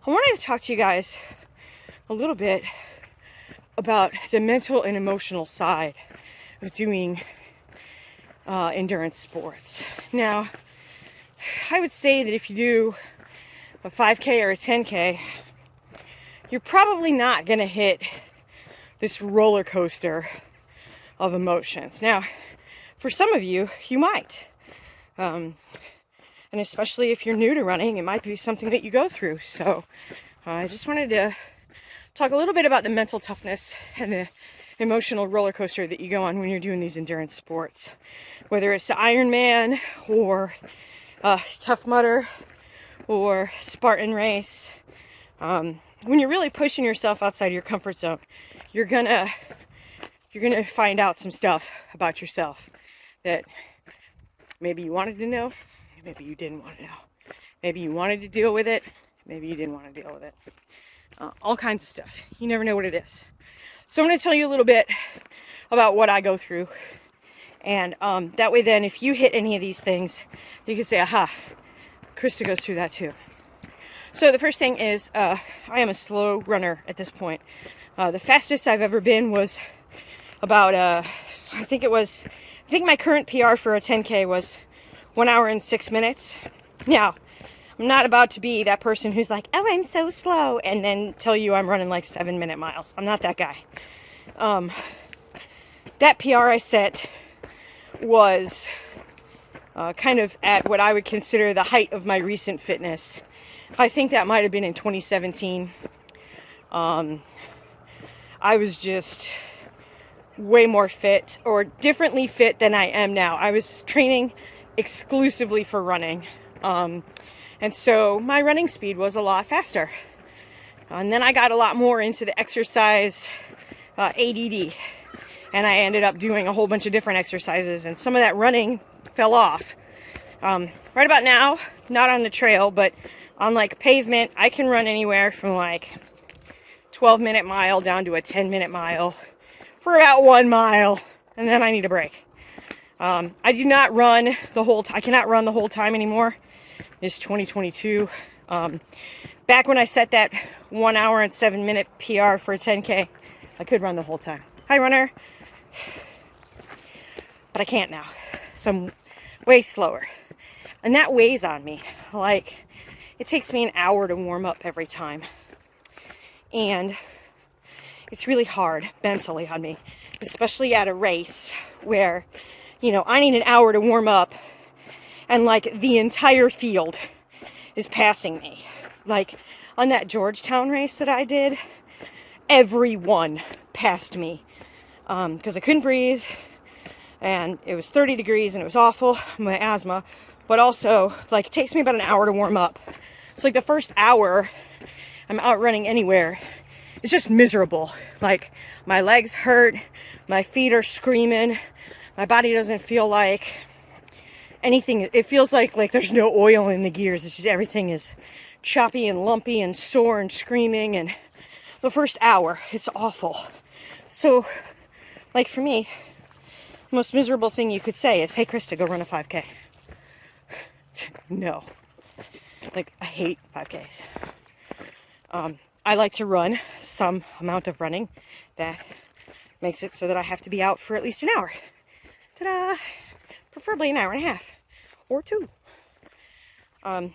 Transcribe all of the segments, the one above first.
I wanted to talk to you guys a little bit about the mental and emotional side of doing endurance sports. Now, I would say that if you do a 5K or a 10K, you're probably not going to hit this roller coaster of emotions. Now, for some of you, you might. And especially if you're new to running, it might be something that you go through. So I just wanted to talk a little bit about the mental toughness and the emotional roller coaster that you go on when you're doing these endurance sports. Whether it's Ironman or Tough Mudder or Spartan Race. When you're really pushing yourself outside of your comfort zone, you're gonna find out some stuff about yourself that maybe you wanted to know, maybe you didn't want to know. Maybe you wanted to deal with it, maybe you didn't want to deal with it. All kinds of stuff. You never know what it is. So I'm going to tell you a little bit about what I go through. And that way then, if you hit any of these things, you can say, aha, Krista goes through that too. So the first thing is, I am a slow runner at this point. The fastest I've ever been was about, I think my current PR for a 10K was 1 hour and 6 minutes. Now, I'm not about to be that person who's like, oh, I'm so slow, and then tell you I'm running like 7-minute miles. I'm not that guy. That PR I set was kind of at what I would consider the height of my recent fitness. I think that might have been in 2017. I was just way more fit, or differently fit than I am now. I was training exclusively for running. And so my running speed was a lot faster. And then I got a lot more into the exercise ADD. And I ended up doing a whole bunch of different exercises. And some of that running fell off. Right about now, not on the trail, but on like pavement, I can run anywhere from like 12-minute mile down to a 10-minute mile for about 1 mile. And then I need a break. I do not run the whole time. I cannot run the whole time anymore. It's 2022. Back when I set that 1 hour and 7-minute PR for a 10K, I could run the whole time. Hi, runner. But I can't now. So I'm way slower. And that weighs on me. Like, it takes me an hour to warm up every time. And it's really hard mentally on me, especially at a race where, I need an hour to warm up. And like the entire field is passing me. Like on that Georgetown race that I did, everyone passed me because I couldn't breathe, and it was 30 degrees and it was awful, my asthma, but also like it takes me about an hour to warm up. So like the first hour I'm out running anywhere, it's just miserable. Like my legs hurt, my feet are screaming, my body doesn't feel like anything. It feels like there's no oil in the gears. It's just everything is choppy and lumpy and sore and screaming. And the first hour, it's awful. So, like for me, the most miserable thing you could say is, hey, Krista, go run a 5K. No. Like, I hate 5Ks. I like to run some amount of running that makes it so that I have to be out for at least an hour. Ta-da! Preferably an hour and a half or 2. So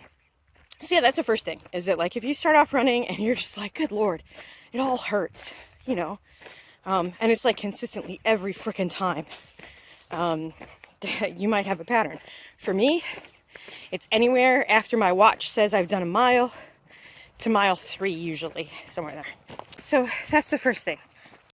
yeah, that's the first thing, is that like if you start off running and you're just like, good Lord, it all hurts, and it's like consistently every freaking time, you might have a pattern. For me, it's anywhere after my watch says I've done a mile to mile 3, usually somewhere there. So that's the first thing.